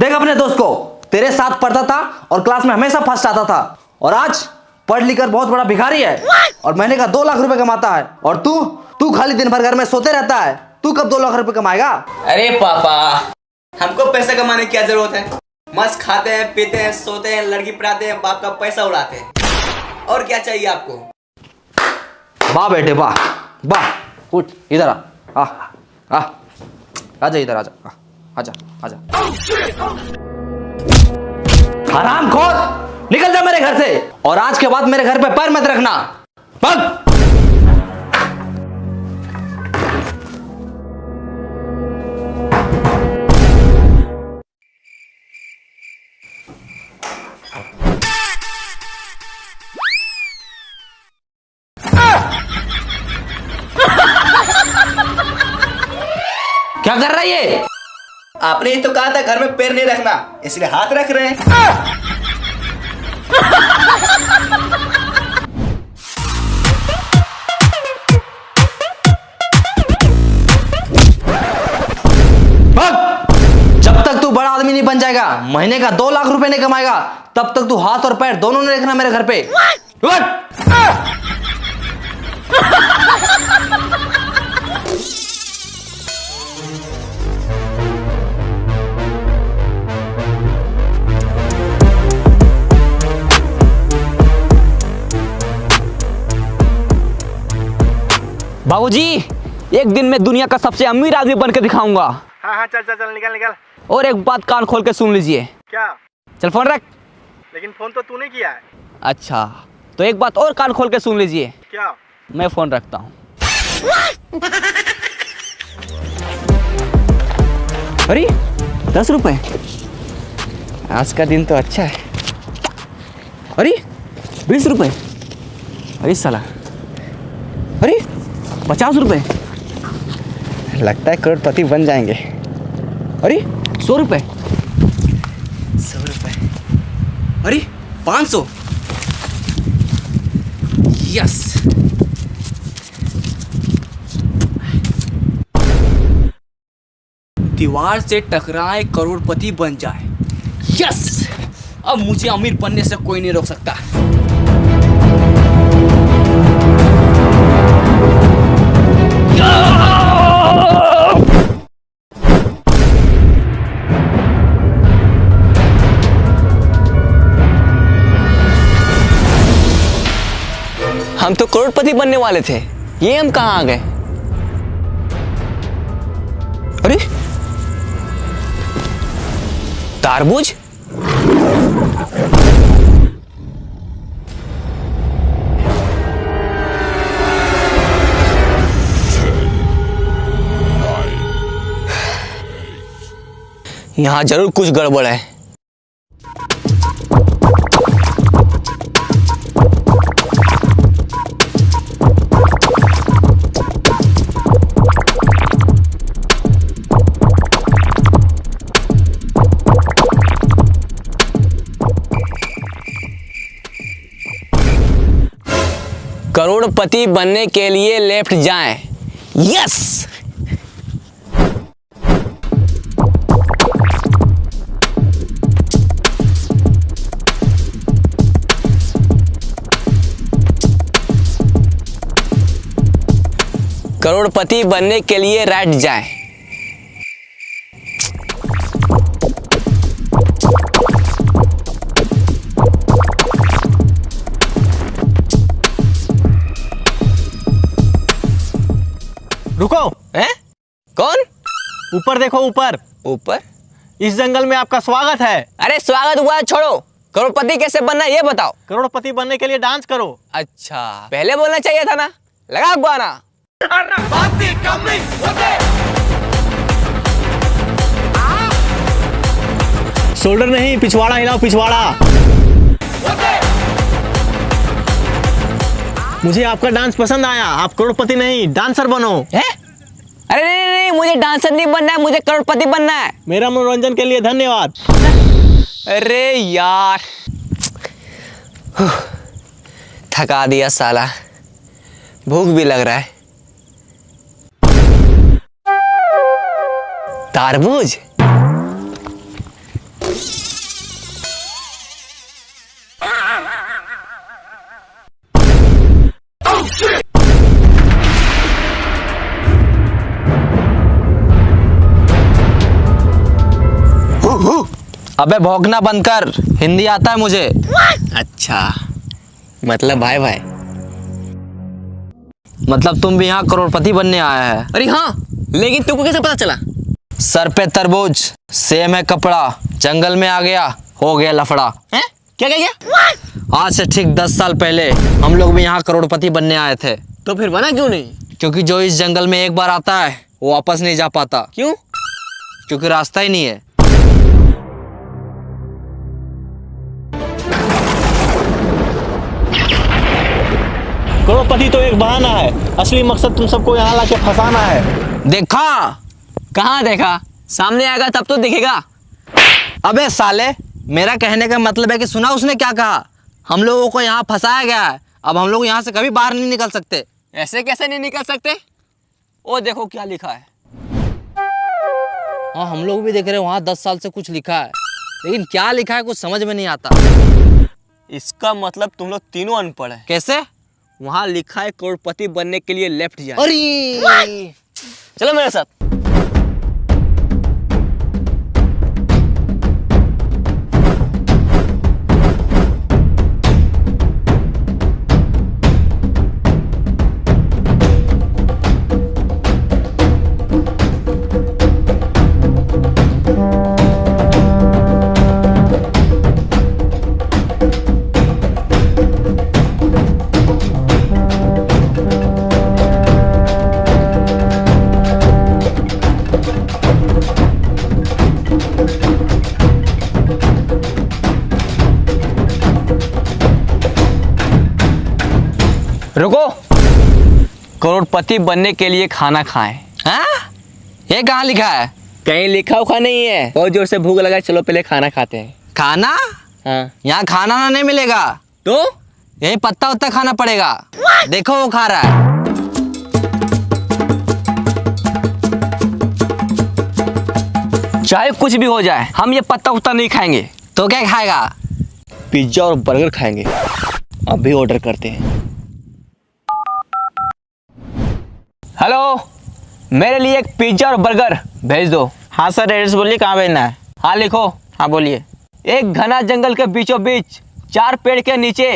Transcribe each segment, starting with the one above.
देख अपने दोस्त को, तेरे साथ पढ़ता था और क्लास में हमेशा फर्स्ट आता था, और आज पढ़ लिख कर बहुत बड़ा भिखारी है और महीने का 2 लाख रुपए कमाता है। और तू खाली दिन भर घर में सोते रहता है। तू कब 2 लाख रुपए कमाएगा? अरे पापा, हमको पैसा कमाने की क्या जरूरत है? मस्त खाते हैं, पीते हैं, सोते हैं, लड़की पढ़ाते हैं, बाप का पैसा उड़ाते हैं। और क्या चाहिए आपको? वाह बेटे वाह वाह। उठ इधर आ आजा इधर आजा आजा आजा। हरामखोर, निकल जा मेरे घर से, और आज के बाद मेरे घर पे पैर मत रखना। भाग। क्या कर रहा है ये? आपने ही तो कहा था घर में पैर नहीं रखना, इसलिए हाथ रख रहे हैं। जब तक तू बड़ा आदमी नहीं बन जाएगा, महीने का 2 लाख रुपए नहीं कमाएगा, तब तक तू हाथ और पैर दोनों नहीं रखना मेरे घर पे। बाबूजी, एक दिन मैं दुनिया का सबसे अमीर आदमी बनकर दिखाऊंगा। हाँ चल निकल। और एक बात कान खोल के सुन लीजिए। क्या? चल फोन रख। लेकिन फोन तो तूने किया है। अच्छा, तो एक बात और कान खोल के सुन लीजिए। क्या? मैं फोन रखता हूँ। अरे 10 रुपए, आज का दिन तो अच्छा है। अरे 20 रुपए, अरे साला, अरे 50 रुपए, लगता है करोड़पति बन जाएंगे। अरे 100 रुपए, 100 रुपए, अरे 500, यस। दीवार से टकराए करोड़पति बन जाए, यस। अब मुझे अमीर बनने से कोई नहीं रोक सकता। हम तो करोड़पति बनने वाले थे, ये हम कहाँ आ गए? अरे तारबूज, यहाँ जरूर कुछ गड़बड़ है। करोड़पति बनने के लिए लेफ्ट जाएं, यस। करोड़पति बनने के लिए राइट जाएं। रुको। हैं? कौन? ऊपर देखो, ऊपर। ऊपर? इस जंगल में आपका स्वागत है। अरे स्वागत हुआ छोड़ो, करोड़पति कैसे बनना है ये बताओ। करोड़पति बनने के लिए डांस करो। अच्छा, पहले बोलना चाहिए था ना। लगा गाना। शोल्डर नहीं, पिछवाड़ा हिलाओ, पिछवाड़ा। मुझे आपका डांस पसंद आया। आप करोड़पति नहीं, डांसर बनो। है? अरे नहीं, मुझे डांसर नहीं बनना है, मुझे करोड़पति बनना है। मेरा मनोरंजन के लिए धन्यवाद। अरे यार, थका दिया साला, भूख भी लग रहा है। तारबूज, अबे भौंकना बंद कर, हिंदी आता है मुझे। अच्छा, मतलब भाई भाई। मतलब तुम भी यहाँ करोड़पति बनने आया है? अरे हाँ, लेकिन तुमको कैसे पता चला? सर पे तरबूज, सेम है कपड़ा, जंगल में आ गया, हो गया लफड़ा। हैं? क्या क्या क्या? आज से ठीक 10 साल पहले हम लोग भी यहाँ करोड़पति बनने आए थे। तो फिर बना क्यों नहीं? क्योंकि जो इस जंगल में एक बार आता है वो वापस नहीं जा पाता। क्यों? क्योंकि रास्ता ही नहीं है। करोड़पति तो एक बहाना है, असली मकसद तुम सबको यहाँ लाके फंसाना है। देखा? कहाँ देखा? सामने आएगा तब तो दिखेगा। अबे साले, मेरा कहने का मतलब है कि सुना उसने क्या कहा? हम लोगों को यहाँ फंसाया गया है, अब हम लोग यहाँ से कभी बाहर नहीं निकल सकते। ऐसे कैसे नहीं निकल सकते? ओ देखो क्या लिखा है। हाँ, हम लोग भी देख रहे हैं वहाँ 10 साल से कुछ लिखा है, लेकिन क्या लिखा है कुछ समझ में नहीं आता। इसका मतलब तुम लोग तीनों अनपढ़ हैं। कैसे? वहाँ लिखा है करोड़पति बनने के लिए लेफ्ट जाए। अरे चलो मेरे साथ। रुको, करोड़पति बनने के लिए खाना खाएं। हाँ? ये कहाँ लिखा है? कहीं लिखा उखा नहीं है। बहुत जोर से भूख लगा, चलो पहले खाना खाते हैं। खाना? हाँ। यहाँ खाना ना नहीं मिलेगा, तो यही पत्ता उत्ता खाना पड़ेगा। देखो वो खा रहा है। चाहे कुछ भी हो जाए, हम ये पत्ता उत्ता नहीं खाएंगे। तो क्या खाएगा? पिज्जा और बर्गर खाएंगे। अभी ऑर्डर करते हैं। हेलो, मेरे लिए एक पिज्जा और बर्गर भेज दो। हाँ सर, एड्रेस बोलिए, कहाँ भेजना है? हाँ लिखो। हाँ बोलिए। एक घना जंगल के बीचों बीच 4 पेड़ के नीचे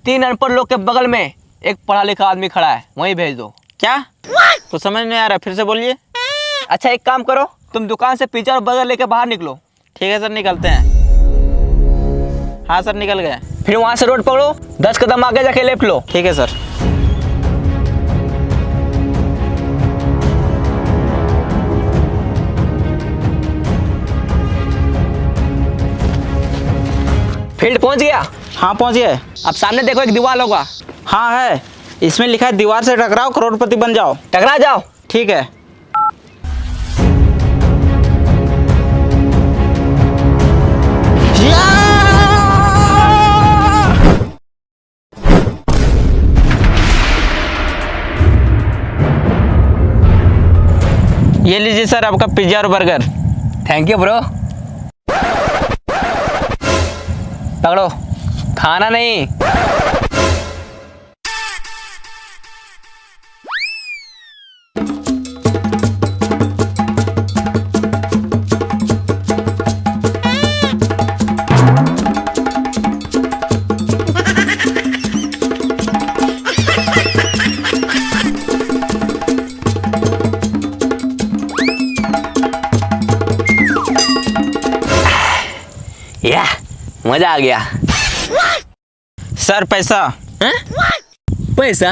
3 अनपढ़ लोग के बगल में एक पढ़ा लिखा आदमी खड़ा है, वहीं भेज दो। क्या? कुछ समझ नहीं आ रहा, फिर से बोलिए। अच्छा एक काम करो, तुम दुकान से पिज्जा और बर्गर लेके बाहर निकलो। ठीक है सर, निकलते हैं। हाँ सर, निकल गए। फिर वहां से रोड पकड़ो, 10 कदम आगे जाके लेफ्ट लो। ठीक है सर। फील्ड पहुंच गया। हाँ पहुँच गए। अब सामने देखो एक दीवार होगा, हाँ है, इसमें लिखा है दीवार से टकराओ करोड़पति बन जाओ। टकरा जाओ। ठीक है। ये लीजिए सर आपका पिज्जा और बर्गर। Thank you bro. पकड़ो, खाना नहीं। या मजा आ गया। सर पैसा। हैं? पैसा?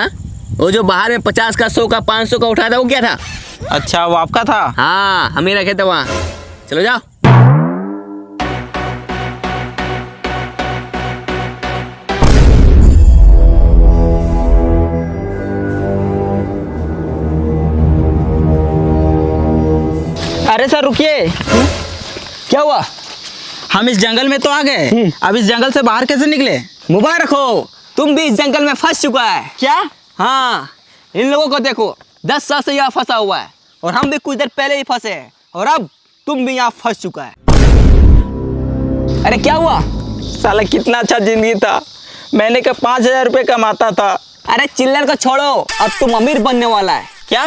वो जो बाहर में 50 का, 100 का, 500 का उठाया था, वो क्या था? अच्छा, वो आपका था? हाँ, हम ही रखे थे वहाँ। चलो जाओ। अरे सर रुकिए। क्या हुआ? हम इस जंगल में तो आ गए, अब इस जंगल से बाहर कैसे निकले? मुबारक हो, तुम भी इस जंगल में फंस चुका है। क्या? हाँ, इन लोगों को देखो, 10 साल से यहाँ फंसा हुआ है, और हम भी कुछ देर पहले ही फंसे हैं, और अब तुम भी यहाँ फंस चुका है। अरे क्या हुआ? साला कितना अच्छा जिंदगी था, मैंने का 5000 रुपये कमाता था। अरे चिल्लर को छोड़ो, अब तुम अमीर बनने वाला है। क्या?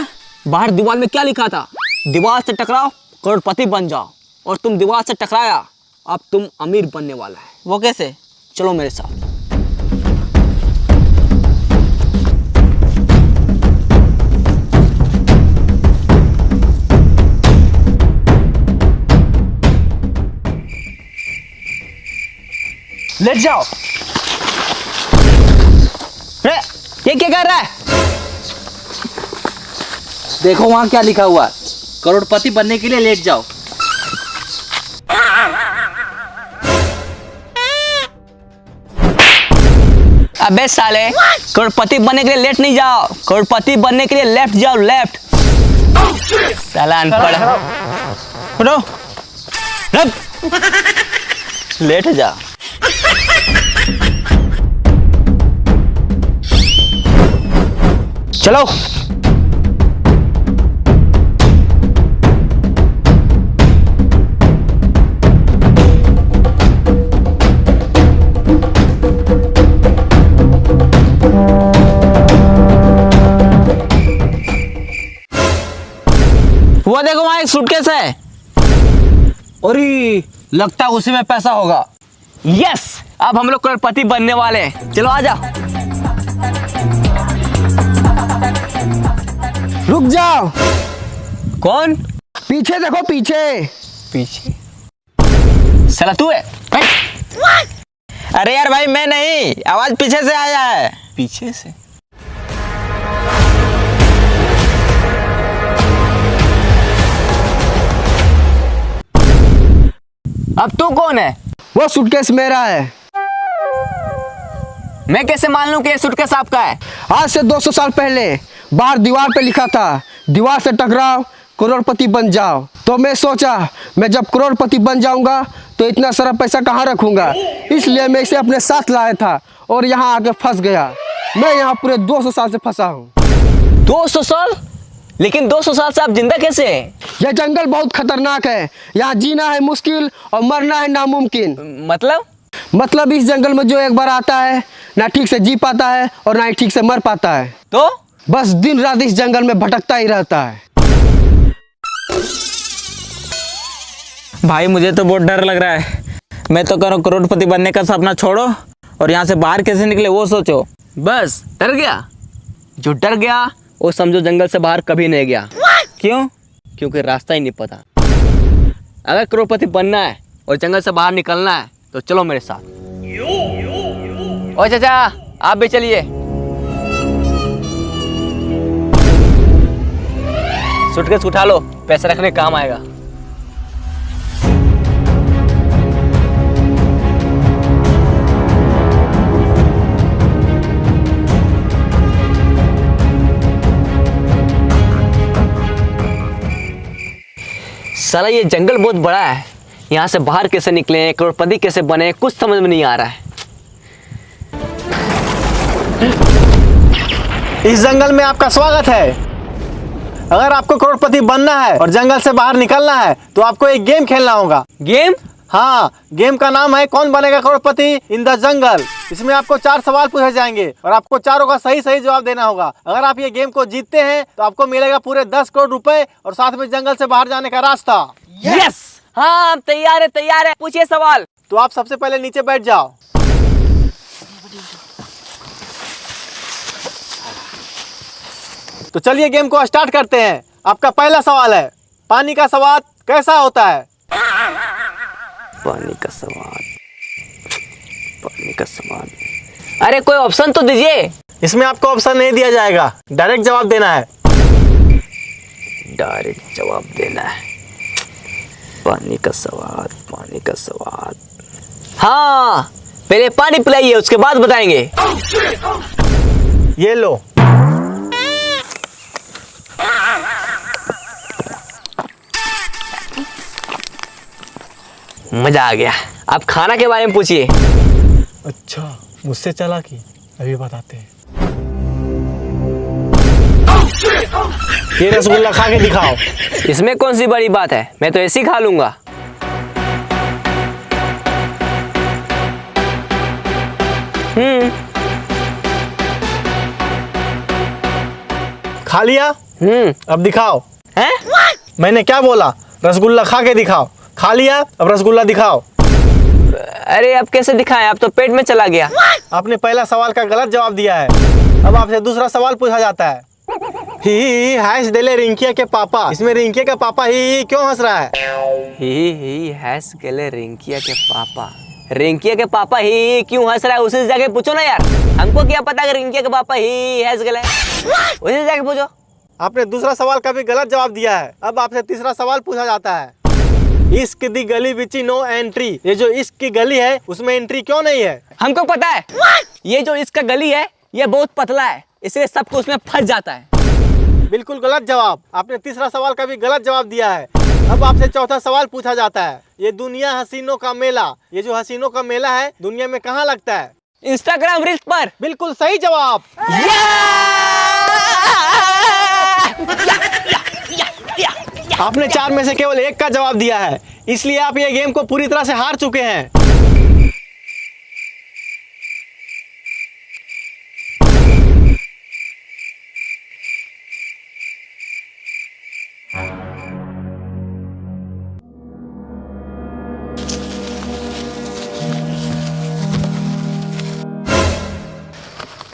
बाहर दीवार में क्या लिखा था? दीवार से टकराओ करोड़पति बन जाओ, और तुम दीवार से टकराया अब तुम अमीर बनने वाला है। वो कैसे? चलो मेरे साथ। लेट जाओ। रे, ये क्या कर रहा है? देखो वहां क्या लिखा हुआ है, करोड़पति बनने के लिए लेट जाओ। अबे साले, करोड़पति बनने के लिए लेट नहीं जाओ, करोड़पति बनने के लिए लेफ्ट जाओ, लेफ्ट। साला अनपढ़। उठो। रख। लेट जा। चलो। वो देखो वहां एक सूटकेस है। अरे लगता है उसी में पैसा होगा। यस, अब हम लोग करोड़पति बनने वाले हैं। चलो आजा। रुक जाओ, कौन? पीछे देखो पीछे। पीछे? साला तू है? अरे यार भाई मैं नहीं, आवाज पीछे से आया है। पीछे से? अब तू कौन है? वो सूटकेस मेरा है। मैं कैसे मान लूं कि ये सूटकेस आपका है? आज से 200 साल पहले बाहर दीवार पे लिखा था, दीवार से टकराओ करोड़पति बन जाओ। तो मैं सोचा मैं जब करोड़पति बन जाऊंगा तो इतना सारा पैसा कहाँ रखूंगा, इसलिए मैं इसे अपने साथ लाया था और यहाँ आके फंस गया। मैं यहाँ पूरे 200 साल से फंसा हूँ। 200 साल? लेकिन 200 साल से आप जिंदा कैसे हैं? यह जंगल बहुत खतरनाक है, यहाँ जीना है मुश्किल और मरना है नामुमकिन। मतलब इस जंगल में जो एक बार आता है ना ठीक से जी पाता है और ना ही ठीक से मर पाता है, तो बस दिन रात इस जंगल में भटकता ही रहता है। भाई मुझे तो बहुत डर लग रहा है। मैं तो करो करोड़पति बनने का सपना छोड़ो और यहाँ से बाहर कैसे निकले वो सोचो। बस डर गया? जो डर गया वो समझो जंगल से बाहर कभी नहीं गया। क्यों? क्योंकि रास्ता ही नहीं पता। अगर करोड़पति बनना है और जंगल से बाहर निकलना है तो चलो मेरे साथ। ओ चाचा, आप भी चलिए। सूटकेस उठा लो, पैसे रखने काम आएगा। साला ये जंगल बहुत बड़ा है, यहाँ से बाहर कैसे निकले, करोड़पति कैसे बने, कुछ समझ में नहीं आ रहा है। इस जंगल में आपका स्वागत है। अगर आपको करोड़पति बनना है और जंगल से बाहर निकलना है तो आपको एक गेम खेलना होगा। गेम? हाँ, गेम का नाम है कौन बनेगा करोड़पति इन द जंगल। इसमें आपको 4 सवाल पूछे जाएंगे और आपको चारों का सही सही जवाब देना होगा। अगर आप ये गेम को जीतते हैं तो आपको मिलेगा पूरे 10 करोड़ रुपए और साथ में जंगल से बाहर जाने का रास्ता। यस! हाँ, हम तैयार है, तैयार है। पूछिए सवाल। तो आप सबसे पहले नीचे बैठ जाओ। तो चलिए गेम को स्टार्ट करते हैं। आपका पहला सवाल है, पानी का स्वाद कैसा होता है? पानी का स्वाद, पानी का स्वाद। अरे कोई ऑप्शन तो दीजिए। इसमें आपको ऑप्शन नहीं दिया जाएगा, डायरेक्ट जवाब देना है। डायरेक्ट जवाब देना है। पानी का स्वाद, पानी का स्वाद। हाँ, पहले पानी पिलाइए, उसके बाद बताएंगे। ये लो। मजा आ गया। आप खाना के बारे में पूछिए। अच्छा, मुझसे चालाकी, अभी बताते हैं। ये रसगुल्ला खा के दिखाओ। इसमें कौन सी बड़ी बात है, मैं तो ऐसे ही खा लूंगा। खा लिया? अब दिखाओ। हैं? मैंने क्या बोला? रसगुल्ला खा के दिखाओ। खा लिया, अब रसगुल्ला दिखाओ। अरे अब कैसे दिखाएं, अब तो पेट में चला गया। आपने पहला सवाल का गलत जवाब दिया है। अब आपसे दूसरा सवाल पूछा जाता है। ही हैश देले रिंकिया के पापा, इसमें रिंकिया का पापा ही क्यों हंस रहा है? ही हैस गेले रिंकिया के पापा। रिंकिया के पापा ही क्यों हंस रहा है, उसे जाके पूछो ना यार। हमको क्या पता कि रिंकिया के पापा ही हैस गेले, उसे जाके पूछो। आपने दूसरा सवाल का भी गलत जवाब दिया है। अब आपसे तीसरा सवाल पूछा जाता है। इश्क दी गली बिच नो एंट्री, ये जो इश्क की गली है उसमें एंट्री क्यों नहीं है? हमको पता है, ये जो इसका गली है ये बहुत पतला है, इसलिए सबको उसमें फंस जाता है। बिल्कुल गलत जवाब। आपने तीसरा सवाल का भी गलत जवाब दिया है। अब आपसे चौथा सवाल पूछा जाता है। ये दुनिया हसीनों का मेला, ये जो हसीनों का मेला है दुनिया में कहाँ लगता है? इंस्टाग्राम रील्स पर। बिल्कुल सही जवाब। आपने 4 में से केवल 1 का जवाब दिया है, इसलिए आप ये गेम को पूरी तरह से हार चुके हैं।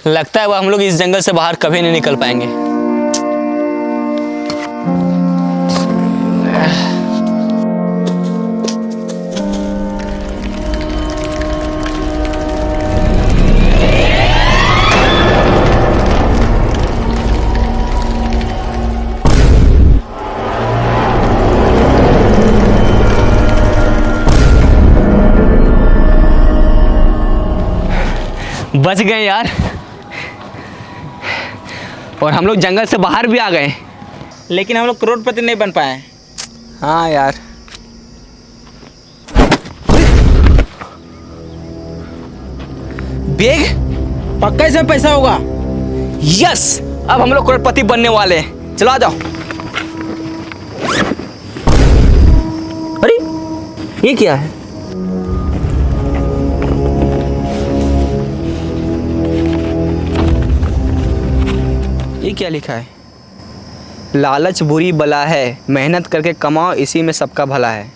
लगता है वो हम लोग इस जंगल से बाहर कभी नहीं निकल पाएंगे। बच गए यार, और हम लोग जंगल से बाहर भी आ गए, लेकिन हम लोग करोड़पति नहीं बन पाए। हाँ यार। बैग, पक्का इसमें पैसा होगा। यस, अब हम लोग करोड़पति बनने वाले हैं। चलो आ जाओ। अरे ये क्या है? ये क्या लिखा है? लालच बुरी बला है, मेहनत करके कमाओ, इसी में सबका भला है।